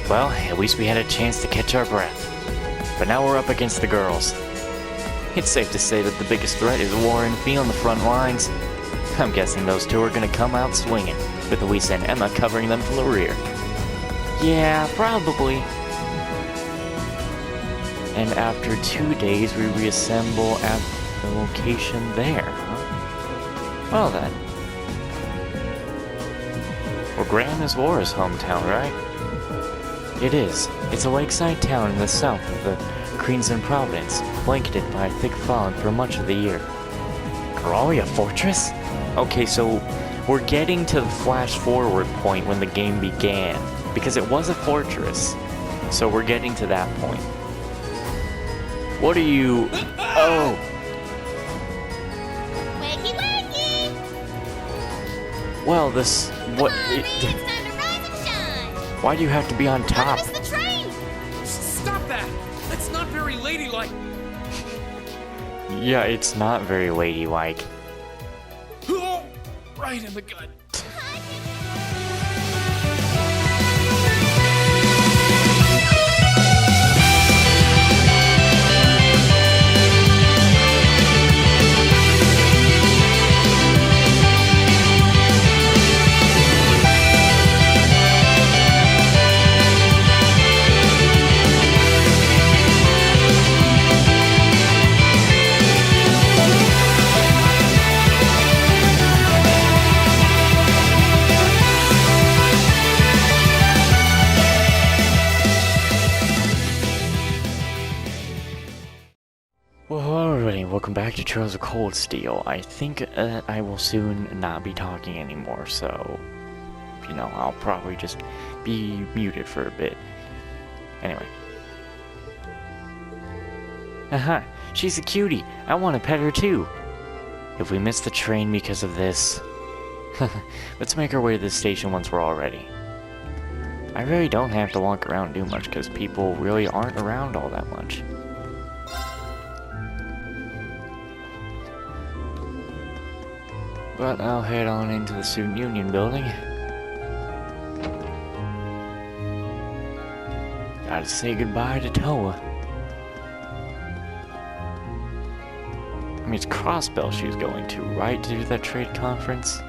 Well, at least we had a chance to catch our breath. But now we're up against the girls. It's safe to say that the biggest threat is Warren Fee on the front lines. I'm guessing those two are gonna come out swinging, with Elisa and Emma covering them from the rear. Yeah, probably. And after 2 days, we reassemble at the location there, huh? Well then. Well, Graham is Laura's hometown, right? It is. It's a lakeside town in the south of the Queensland province, blanketed by a thick fog for much of the year. Crawley, a fortress? Okay, so we're getting to the flash forward point when the game began, because it was a fortress. So we're getting to that point. What are you... Oh! Wakey, wakey! Well, this... What... Come on, Reed, it's time to rise and shine! Why do you have to be on top? Don't miss the train! Stop that! That's not very ladylike. Yeah, it's not very ladylike. Oh, right in the gut. Well, hello everybody, welcome back to Trails of Cold Steel. I think I will soon not be talking anymore, so, you know, I'll probably just be muted for a bit. Anyway. Aha, she's a cutie. I want to pet her too. If we miss the train because of this, let's make our way to the station once we're all ready. I really don't have to walk around too much because people really aren't around all that much. But I'll head on into the Student Union building. Gotta say goodbye to Toa. I mean, it's Crossbell she's going to, right? To do that trade conference?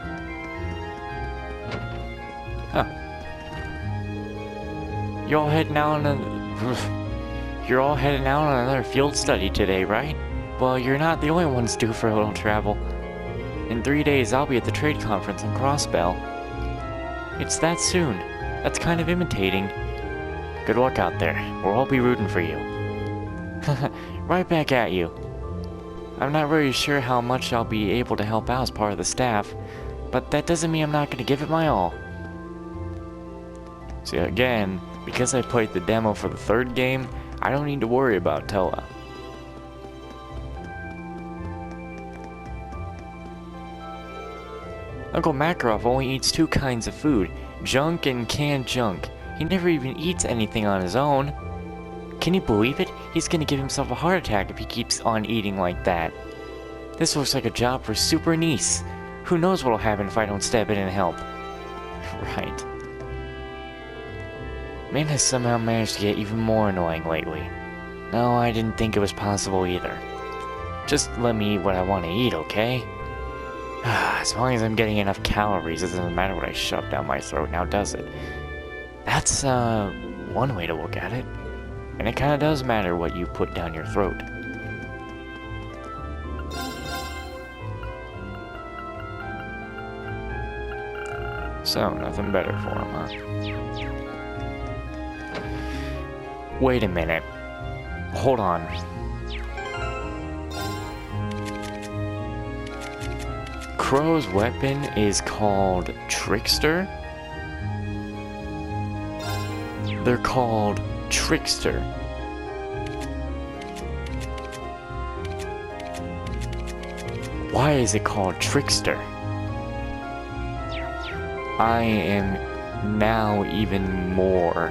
Huh. You're all heading out on You're all heading out on another field study today, right? Well, you're not the only ones due for a little travel. In 3 days, I'll be at the trade conference in Crossbell. It's that soon. That's kind of imitating. Good luck out there. We'll all be rooting for you. Right back at you. I'm not really sure how much I'll be able to help out as part of the staff, but that doesn't mean I'm not going to give it my all. See, again, because I played the demo for the third game, I don't need to worry about Toa. Uncle Makarov only eats 2 kinds of food, junk and canned junk. He never even eats anything on his own. Can you believe it? He's gonna give himself a heart attack if he keeps on eating like that. This looks like a job for Super Niece. Who knows what'll happen if I don't step in and help. Right. Min has somehow managed to get even more annoying lately. No, I didn't think it was possible either. Just let me eat what I want to eat, okay? As long as I'm getting enough calories, it doesn't matter what I shove down my throat, now does it? That's, one way to look at it. And it kinda does matter what you put down your throat. So, nothing better for him, huh? Wait a minute. Hold on. Crow's weapon is called Trickster? They're called Trickster. Why is it called Trickster? I am now even more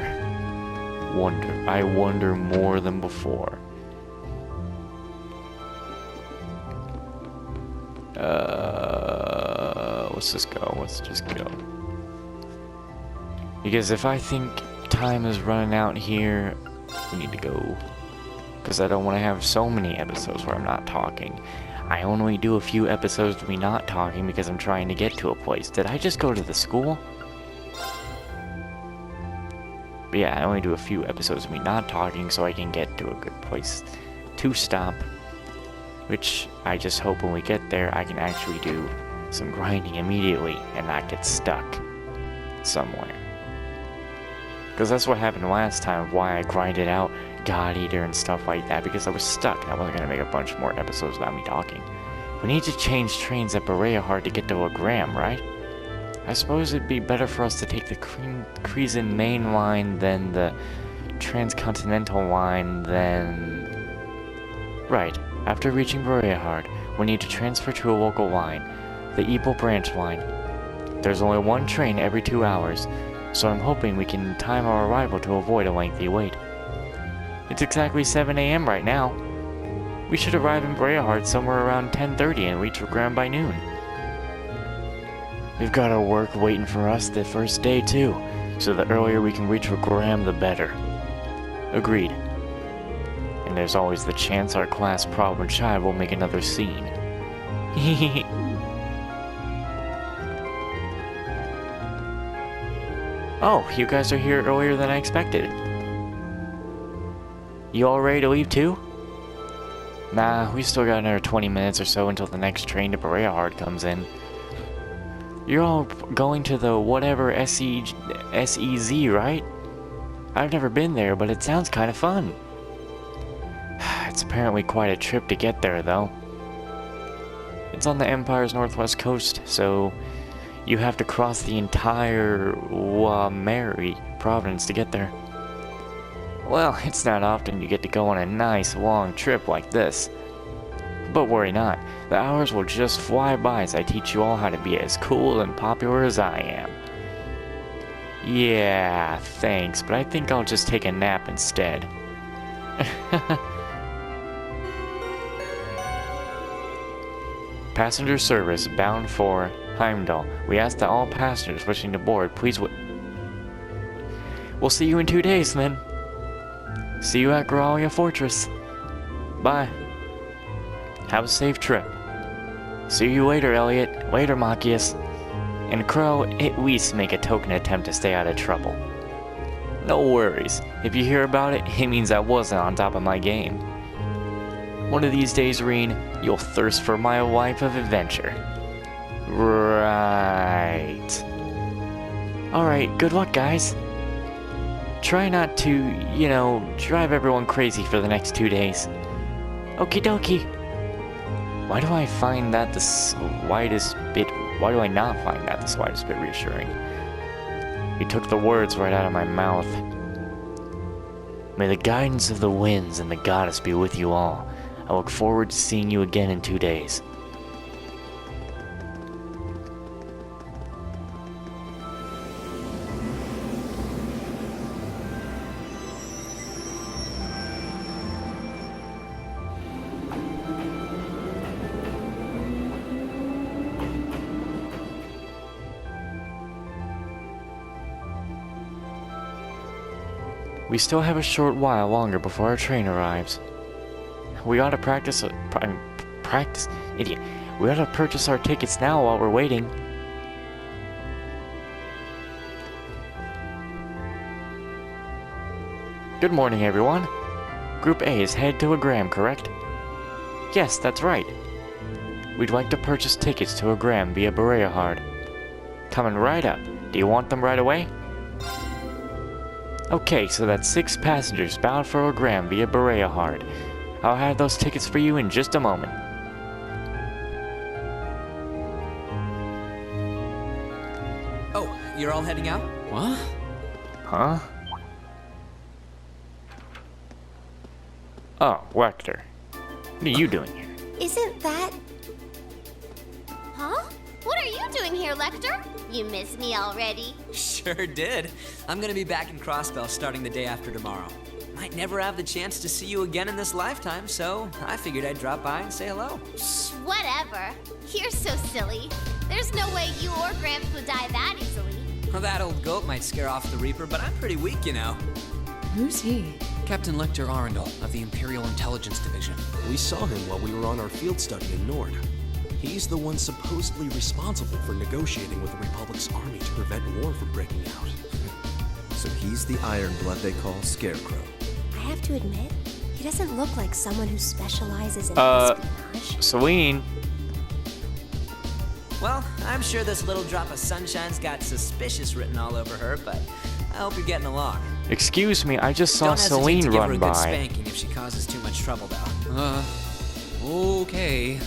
I wonder more than before. Let's just go. Let's just go. Because if I think time is running out here. We need to go. Because I don't want to have so many episodes where I'm not talking. I only do a few episodes of me not talking because I'm trying to get to a place. Did I just go to the school? But yeah, I only do a few episodes of me not talking so I can get to a good place to stop. Which I just hope when we get there I can actually do some grinding immediately and not get stuck somewhere. Because that's what happened last time, why I grinded out God Eater and stuff like that, because I was stuck and I wasn't going to make a bunch more episodes without me talking. We need to change trains at Berea to get to a Graham, right? I suppose it'd be better for us to take the Krisen main line than the transcontinental line than... Right, after reaching Berea, we need to transfer to a local line, the Ebel branch line. There's only one train every 2 hours, so I'm hoping we can time our arrival to avoid a lengthy wait. It's exactly 7 AM right now. We should arrive in Berea somewhere around 10:30 and reach Graham by noon. We've got our work waiting for us the first day too, so the earlier we can reach Graham the better. Agreed. And there's always the chance our class problem child will make another scene. Oh, you guys are here earlier than I expected. You all ready to leave too? Nah, we still got another 20 minutes or so until the next train to Berea comes in. You're all going to the whatever SEZ, right? I've never been there, but it sounds kind of fun. It's apparently quite a trip to get there, though. It's on the Empire's northwest coast, so you have to cross the entire Mary Province to get there. Well, it's not often you get to go on a nice long trip like this. But worry not, the hours will just fly by as I teach you all how to be as cool and popular as I am. Yeah, thanks, but I think I'll just take a nap instead. Passenger service bound for Heimdall. We ask that all passengers wishing to board please We'll see you in 2 days then. See you at Gralia Fortress. Bye. Have a safe trip. See you later, Elliot. Later, Machias. And Crow, at least make a token attempt to stay out of trouble. No worries. If you hear about it, it means I wasn't on top of my game. One of these days, Reen, you'll thirst for my life of adventure. Right. Alright, good luck, guys. Try not to, drive everyone crazy for the next 2 days. Okie dokie. Why do I find that the slightest bit... Why do I not find that the slightest bit reassuring? He took the words right out of my mouth. May the guidance of the winds and the goddess be with you all. I look forward to seeing you again in 2 days. We still have a short while longer before our train arrives. We ought to idiot. We ought to purchase our tickets now while we're waiting. Good morning, everyone. Group A is headed to a Graham, correct? Yes, that's right. We'd like to purchase tickets to a Graham via Berea. Coming right up. Do you want them right away? Okay, so that's 6 passengers bound for a Graham via Berea. I'll have those tickets for you in just a moment. Oh, you're all heading out? What? Huh? Oh, Lecter. What are you doing here? Isn't that... Huh? What are you doing here, Lecter? You miss me already? Sure did. I'm gonna be back in Crossbell starting the day after tomorrow. Might never have the chance to see you again in this lifetime, so I figured I'd drop by and say hello. Shh, whatever. You're so silly. There's no way you or Gramps would die that easily. Well, that old goat might scare off the Reaper, but I'm pretty weak, you know. Who's he? Captain Lecter Arundel of the Imperial Intelligence Division. We saw him while we were on our field study in Nord. He's the one supposedly responsible for negotiating with the Republic's army to prevent war from breaking out. So he's the Iron Blood they call Scarecrow. I have to admit, he doesn't look like someone who specializes in espionage. Celine. Well, I'm sure this little drop of sunshine's got suspicious written all over her, but I hope you're getting along. Excuse me, I just saw Don't hesitate Celine to give her run a good by. spanking if she causes too much trouble, though. Okay.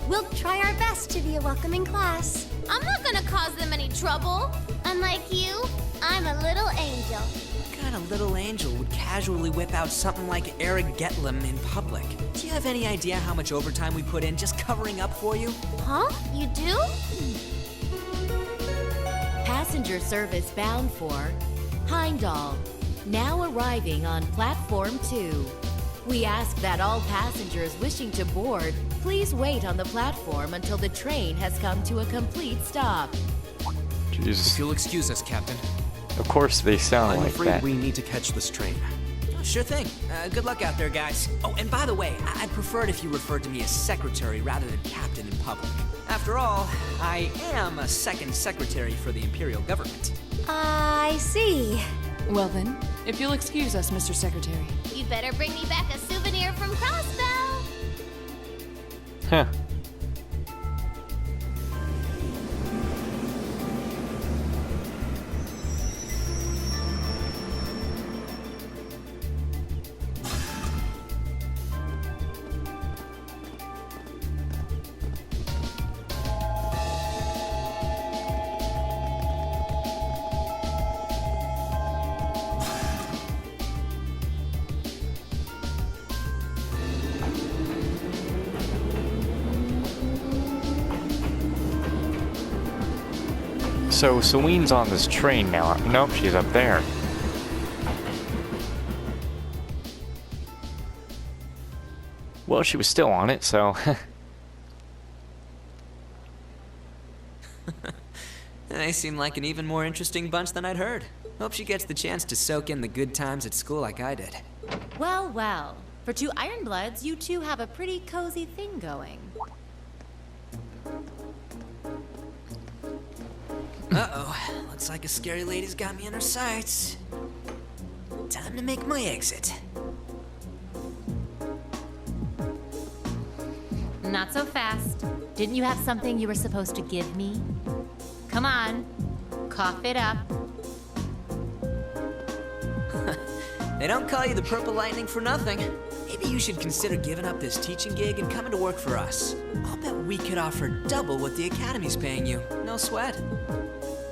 We'll try our best to be a welcoming class. I'm not gonna cause them any trouble. Unlike you, I'm a little angel. What kind of little angel would casually whip out something like Eric Getlem in public? Do you have any idea how much overtime we put in just covering up for you? Huh? You do? Passenger service bound for Heimdall, now arriving on platform 2. We ask that all passengers wishing to board please wait on the platform until the train has come to a complete stop. Jesus. If you'll excuse us, Captain. Of course they sound I'm like afraid that. we need to catch this train. Oh, sure thing. Good luck out there, guys. Oh, and by the way, I'd prefer it if you referred to me as secretary rather than captain in public. After all, I am a second secretary for the Imperial government. I see. Well then, if you'll excuse us, Mr. Secretary. You better bring me back a souvenir from Crossbow. Huh. So Celine's on this train now. Nope, she's up there. Well, she was still on it, so... They seem like an even more interesting bunch than I'd heard. Hope she gets the chance to soak in the good times at school like I did. Well, well. For 2 Ironbloods, you two have a pretty cozy thing going. Uh-oh. Looks like a scary lady's got me in her sights. Time to make my exit. Not so fast. Didn't you have something you were supposed to give me? Come on, cough it up. They don't call you the Purple Lightning for nothing. Maybe you should consider giving up this teaching gig and coming to work for us. I'll bet we could offer double what the Academy's paying you. No sweat.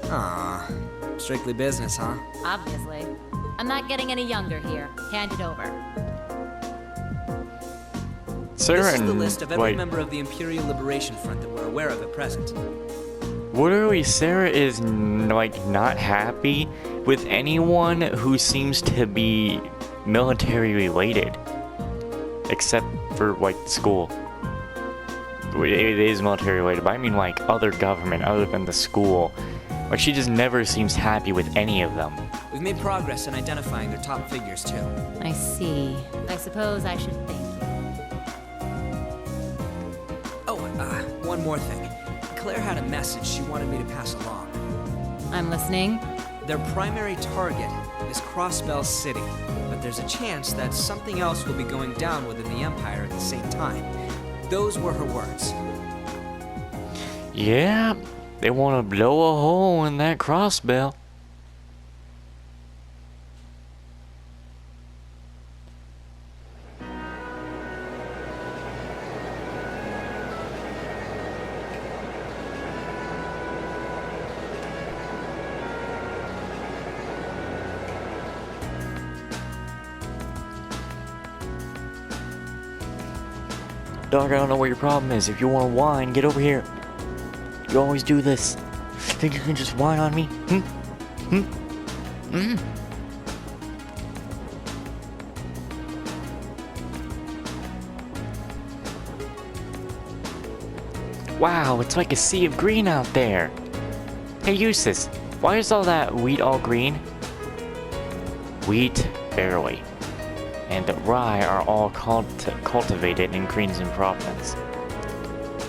Aw, strictly business, huh? Obviously. I'm not getting any younger here. Hand it over. Sarah This is the and, list of every like, member of the Imperial Liberation Front that we're aware of at present. literally, Sarah is, like, not happy with anyone who seems to be military related. Except for, like, school. It is military related, but I mean, like, other government, other than the school. Like, she just never seems happy with any of them. We've made progress in identifying their top figures, too. I see. I suppose I should thank you. Oh, one more thing. Claire had a message she wanted me to pass along. I'm listening. Their primary target is Crossbell City, but there's a chance that something else will be going down within the Empire at the same time. Those were her words. Yeah, they want to blow a hole in that crossbell. Dog, I don't know what your problem is. If you want to whine, get over here. You always do this. Think you can just whine on me? Wow, it's like a sea of green out there. Hey Eustace, why is all that wheat all green? Wheat, barley, and rye are all cultivated in Crimson Province.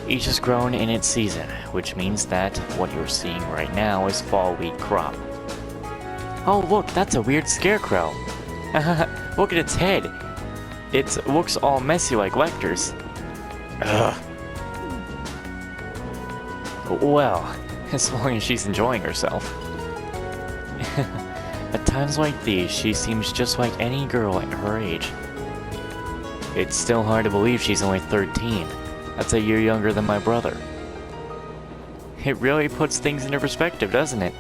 Each is grown in its season, which means that what you're seeing right now is fall wheat crop. Oh look, that's a weird scarecrow. Look at its head. It looks all messy like Lecter's. Ugh. Well, as long as she's enjoying herself. At times like these, she seems just like any girl at her age. It's still hard to believe she's only 13. That's a year younger than my brother. It really puts things into perspective, doesn't it?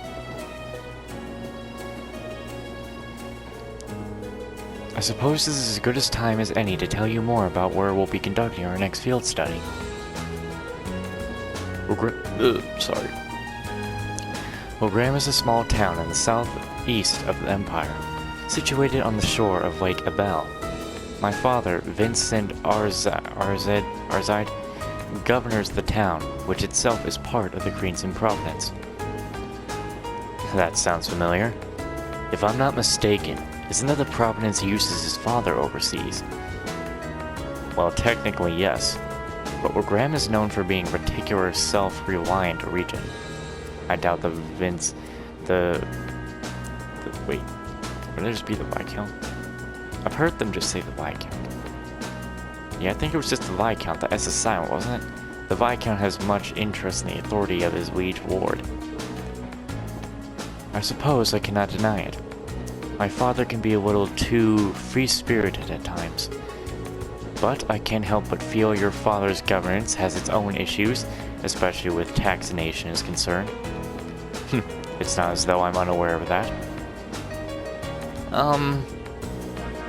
I suppose this is as good a time as any to tell you more about where we'll be conducting our next field study. Sorry. Wagram is a small town in the southeast of the Empire, situated on the shore of Lake Abel. My father, Vincent Arzide, governs the town, which itself is part of the Crimson Province. That sounds familiar. If I'm not mistaken, isn't that the province Eustace's father oversees? Well, technically yes, but Wagram is known for being a particular self-reliant region. I doubt wait, would there just be the Viscount? I've heard them just say the Viscount. Yeah, I think it was just the Viscount. The S is silent, wasn't it? The Viscount has much interest in the authority of his liege ward. I suppose I cannot deny it. My father can be a little too free-spirited at times. But I can't help but feel your father's governance has its own issues, especially with taxation is concerned. It's not as though I'm unaware of that.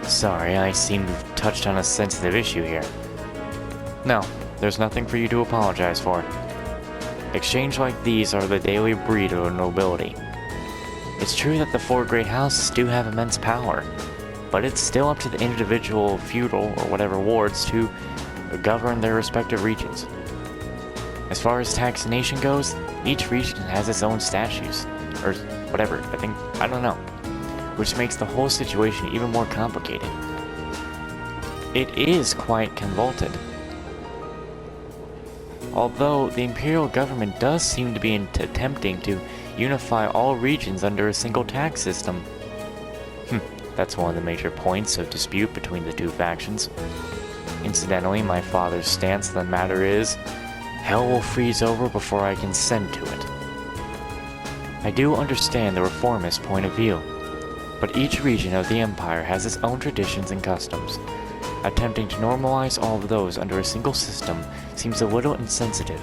Sorry, I seem to have touched on a sensitive issue here. No, there's nothing for you to apologize for. Exchange like these are the daily breed of nobility. It's true that the four great houses do have immense power, but it's still up to the individual feudal or whatever wards to govern their respective regions. As far as taxation goes, each region has its own statutes, or whatever, I don't know, which makes the whole situation even more complicated. It is quite convoluted. Although the imperial government does seem to be attempting to unify all regions under a single tax system. That's one of the major points of dispute between the two factions. Incidentally, my father's stance on the matter is, hell will freeze over before I consent to it. I do understand the reformist point of view, but each region of the Empire has its own traditions and customs. Attempting to normalize all of those under a single system seems a little insensitive.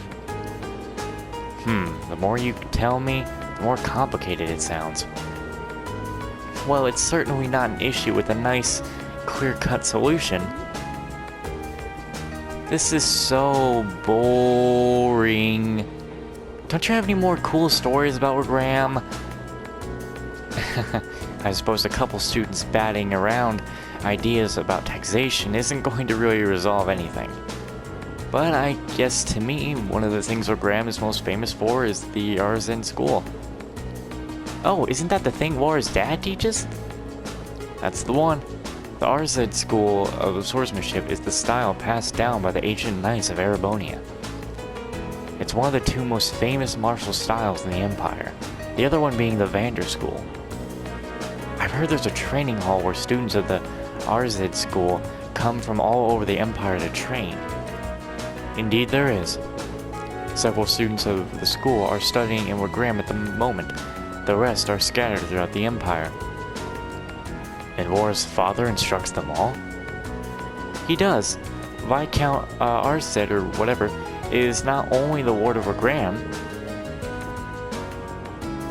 The more you tell me, the more complicated it sounds. Well, it's certainly not an issue with a nice, clear-cut solution. This is so boring. Don't you have any more cool stories about Wagram? I suppose a couple students batting around ideas about taxation isn't going to really resolve anything. But I guess to me, one of the things Wagram is most famous for is the Artisan School. Oh, isn't that the thing Laura's dad teaches? That's the one. The Arzed School of Swordsmanship is the style passed down by the ancient knights of Erebonia. It's one of the two most famous martial styles in the Empire, the other one being the Vander School. I've heard there's a training hall where students of the Arzed School come from all over the Empire to train. Indeed there is. Several students of the school are studying in Wagram at the moment. The rest are scattered throughout the Empire. And Laura's father instructs them all? He does. Viscount Arsed, or whatever, is not only the ward of Wagram,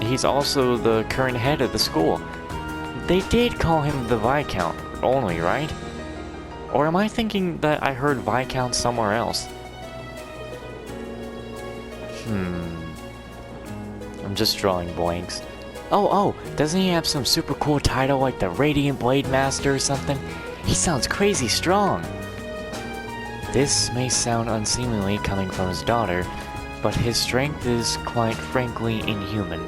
he's also the current head of the school. They did call him the Viscount only, right? Or am I thinking that I heard Viscount somewhere else? I'm just drawing blanks. Oh, doesn't he have some super cool title like the Radiant Blade Master or something? He sounds crazy strong. This may sound unseemly coming from his daughter, but his strength is, quite frankly, inhuman.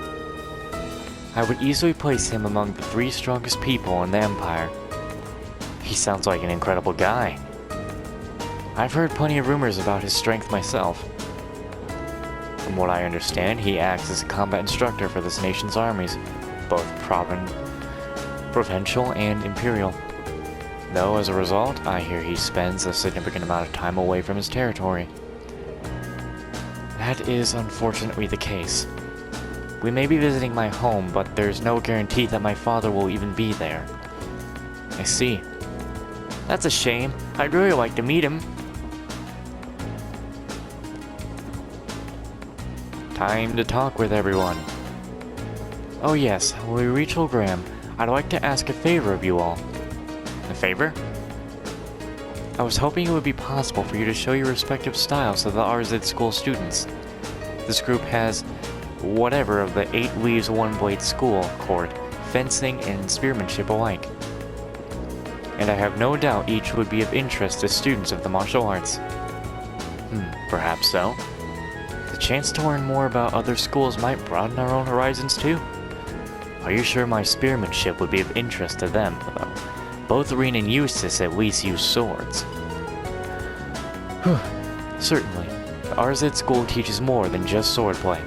I would easily place him among the 3 strongest people in the Empire. He sounds like an incredible guy. I've heard plenty of rumors about his strength myself. From what I understand, he acts as a combat instructor for this nation's armies, both provincial and imperial. Though, as a result, I hear he spends a significant amount of time away from his territory. That is unfortunately the case. We may be visiting my home, but there's no guarantee that my father will even be there. I see. That's a shame. I'd really like to meet him. Time to talk with everyone. Oh yes, when we reach Holgram, I'd like to ask a favor of you all. A favor? I was hoping it would be possible for you to show your respective styles to the RZ school students. This group has whatever of the 8 leaves 1 blade school court, fencing, and spearmanship alike. And I have no doubt each would be of interest to students of the martial arts. Perhaps so. The chance to learn more about other schools might broaden our own horizons too. Are you sure my spearmanship would be of interest to them, though? Both Reen and Eustace at least use swords. Certainly. The RZ school teaches more than just swordplay.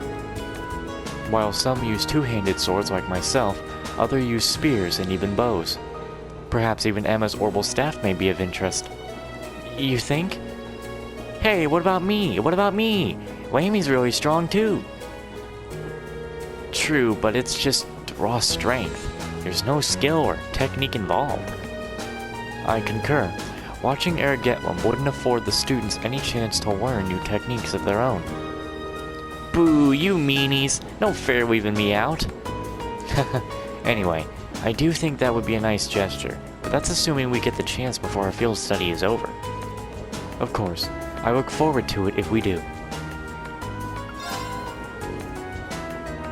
While some use 2-handed swords like myself, others use spears and even bows. Perhaps even Emma's orbital staff may be of interest. You think? Hey, what about me? What about me? Lammy's really strong too. True, but it's just raw strength. There's no skill or technique involved. I concur. Watching Eric get one wouldn't afford the students any chance to learn new techniques of their own. Boo, you meanies! No fair leaving me out! Anyway, I do think that would be a nice gesture, but that's assuming we get the chance before our field study is over. Of course, I look forward to it if we do.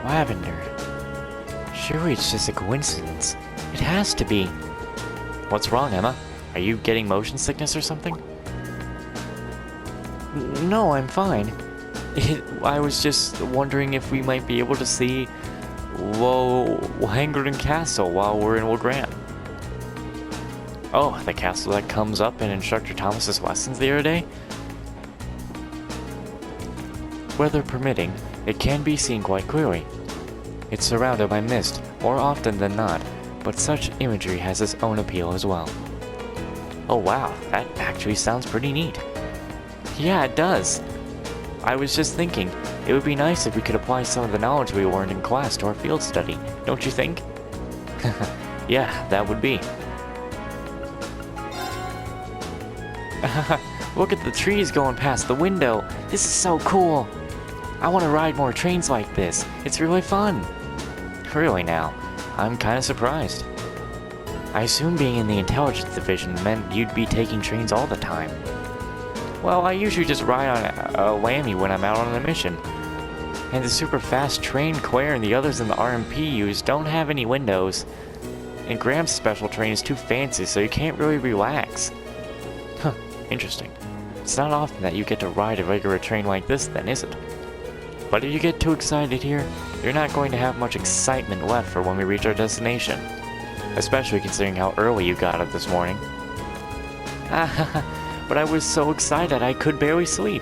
Lavender. Surely it's just a coincidence. It has to be. What's wrong, Emma? Are you getting motion sickness or something? No, I'm fine. I was just wondering if we might be able to see Hangerton Castle while we're in Wilgram. Oh, the castle that comes up in Instructor Thomas's lessons the other day? Weather permitting, it can be seen quite clearly. It's surrounded by mist, more often than not, but such imagery has its own appeal as well. Oh wow, that actually sounds pretty neat. Yeah, it does. I was just thinking, it would be nice if we could apply some of the knowledge we learned in class to our field study, don't you think? Yeah, that would be. Look at the trees going past the window. This is so cool. I want to ride more trains like this. It's really fun. Really now, I'm kind of surprised. I assume being in the intelligence division meant you'd be taking trains all the time. Well, I usually just ride on a Lammy when I'm out on a mission. And the super fast train Claire and the others in the RMP use don't have any windows. And Graham's special train is too fancy, so you can't really relax. Huh, interesting. It's not often that you get to ride a regular train like this then, is it? But if you get too excited here, you're not going to have much excitement left for when we reach our destination. Especially considering how early you got up this morning. But I was so excited I could barely sleep.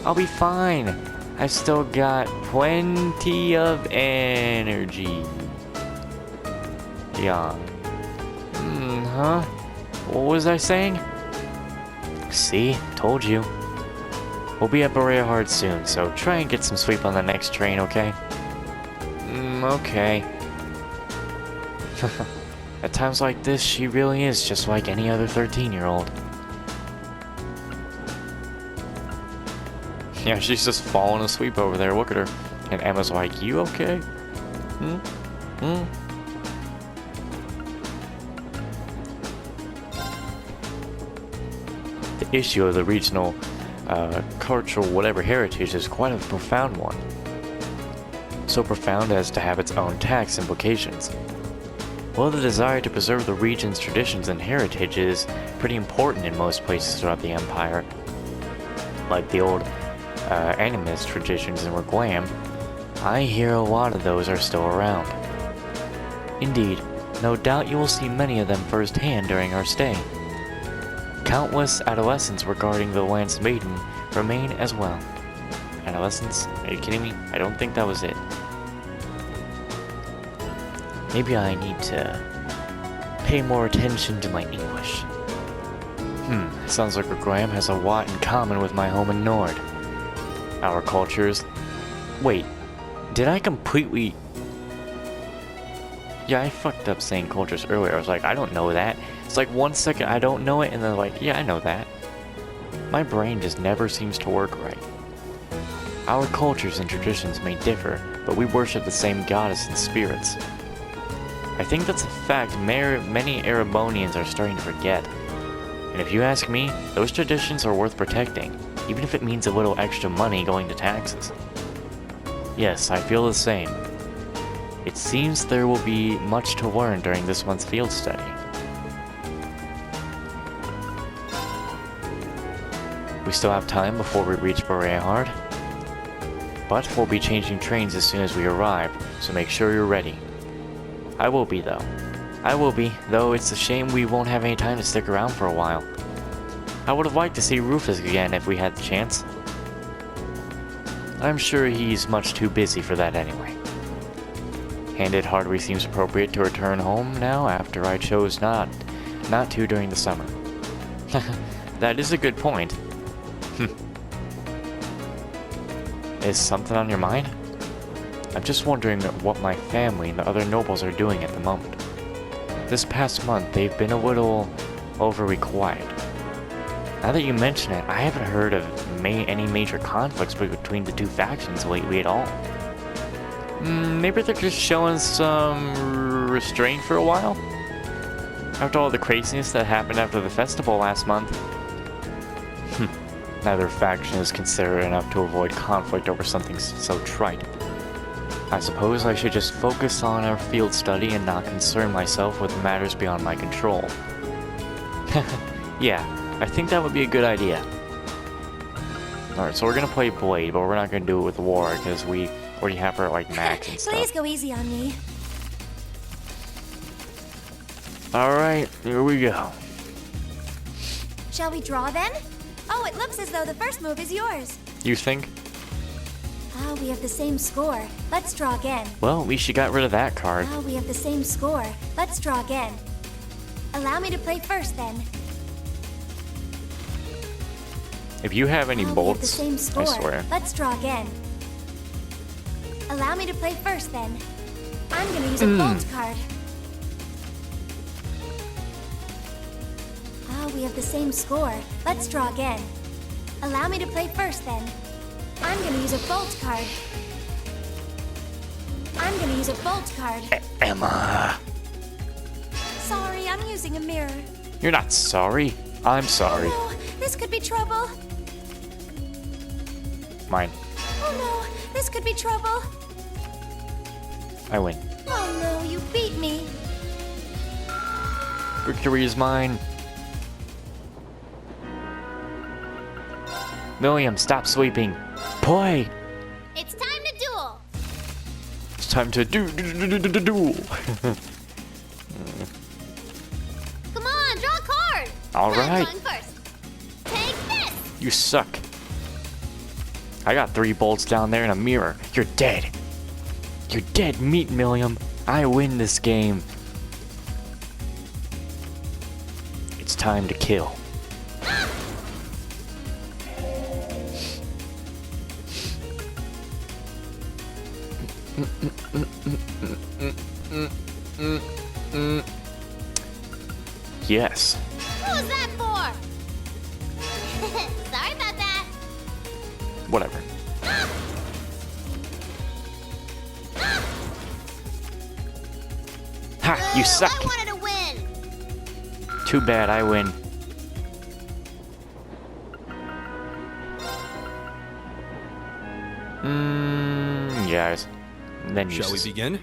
I'll be fine. I've still got plenty of energy. Yawn. Huh? What was I saying? See? Told you. We'll be up very hard soon, so try and get some sleep on the next train, okay? Okay. At times like this, she really is just like any other 13-year-old. Yeah, she's just falling asleep over there. Look at her. And Emma's like, you okay? The issue of the regional cultural whatever heritage is quite a profound one. So profound as to have its own tax implications. While the desire to preserve the region's traditions and heritage is pretty important in most places throughout the Empire, like the old animist traditions in Reguam, I hear a lot of those are still around. Indeed, no doubt you will see many of them firsthand during our stay. Countless adolescents regarding the Lance Maiden remain as well. Adolescents? Are you kidding me? I don't think that was it. Maybe I need to pay more attention to my English. Sounds like Reguam has a lot in common with my home in Nord. Our cultures... Wait, did I completely... Yeah, I fucked up saying cultures earlier. I was like, I don't know that. It's like 1 second I don't know it, and then like, yeah, I know that. My brain just never seems to work right. Our cultures and traditions may differ, but we worship the same goddess and spirits. I think that's a fact many Erebonians are starting to forget. And if you ask me, those traditions are worth protecting, even if it means a little extra money going to taxes. Yes, I feel the same. It seems there will be much to learn during this month's field study. We still have time before we reach Boreahard, but we'll be changing trains as soon as we arrive, so make sure you're ready. I will be, though. I will be, though it's a shame we won't have any time to stick around for a while. I would have liked to see Rufus again if we had the chance. I'm sure he's much too busy for that anyway. And it hardly seems appropriate to return home now after I chose not to during the summer. That is a good point. Is something on your mind? I'm just wondering what my family and the other nobles are doing at the moment. This past month, they've been a little overly quiet. Now that you mention it, I haven't heard of any major conflicts between the two factions lately at all. Maybe they're just showing some restraint for a while? After all the craziness that happened after the festival last month. Neither faction is considerate enough to avoid conflict over something so trite. I suppose I should just focus on our field study and not concern myself with matters beyond my control. Yeah, I think that would be a good idea. Alright, so we're gonna play Blade, but we're not gonna do it with War, because we already have her like max and stuff. Please go easy on me. Alright, here we go. Shall we draw then? Oh, it looks as though the first move is yours. You think? Ah, we have the same score. Let's draw again. Well, at least you got rid of that card. Ah, we have the same score. Let's draw again. Allow me to play first then. If you have any Ah, we have the bolts, same score. I swear. Let's draw again. Allow me to play first then. I'm gonna use a bolt card. Ah, we have the same score. Let's draw again. Allow me to play first then. I'm gonna use a bolt card. I'm gonna use a bolt card. Emma. Sorry, I'm using a mirror. You're not sorry. I'm sorry. Oh no, this could be trouble. Mine. Oh no, this could be trouble. I win. Oh no, you beat me. Victory is mine. William, stop sweeping. Play. It's time to duel. It's time to duel. Come on, draw a card. All I'm right. drawing first. Take this. You suck. I got 3 bolts down there and a mirror. You're dead. You're dead meat, William. I win this game. It's time to kill. Yes. What was that for? Sorry about that. Whatever. Ha! You suck. I wanted to win. Too bad, I win. Yes. Then you Shall we begin?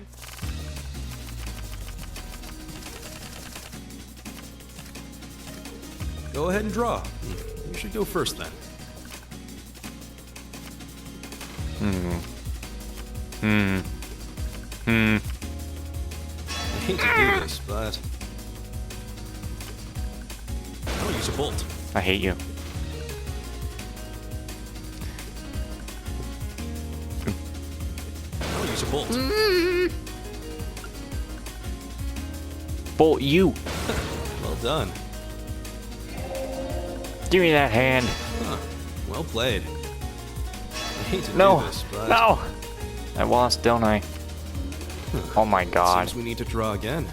Go ahead and draw. You should go first then. I hate to do this, but I'll use a bolt. I hate you. I'll use a bolt. Bolt you. Well done. Give me that hand. Huh. Well played. I hate to No. do this, but No. I lost, don't I? Oh my god. seems we need to draw again.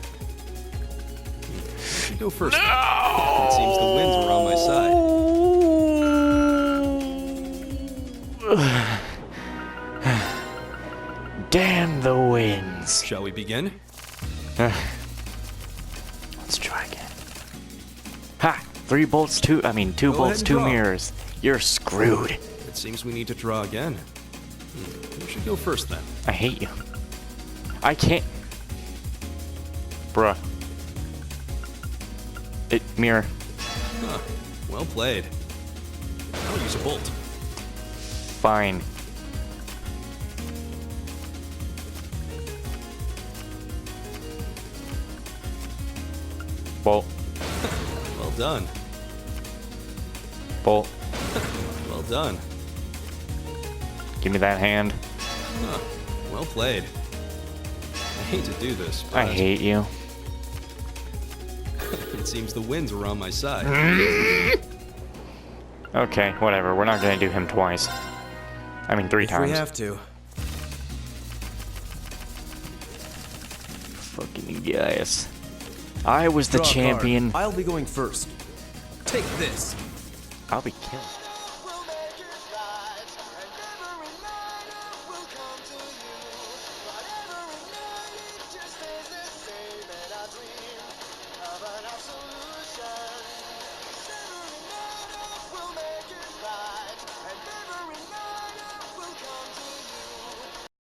You should go first. It seems the winds were on my side. Damn the winds. Shall we begin? Let's try again. Ha! 2 bolts, Go two ahead bolts, and 2 draw. mirrors. You're screwed. It seems we need to draw again. You should go first then. I hate you. I can't. Bruh. Mirror. Huh. Well played. I'll use a bolt. Fine. Bolt. Well done. Bolt. Well done. Give me that hand. Huh. Well played. I hate to do this, but I hate you. it seems the winds were on my side. Okay, whatever. We're not gonna do him twice. I mean, 3 If times. we have to. Fucking guys. I was the Draw a card. champion. I'll be going first. Take this. I'll be killed.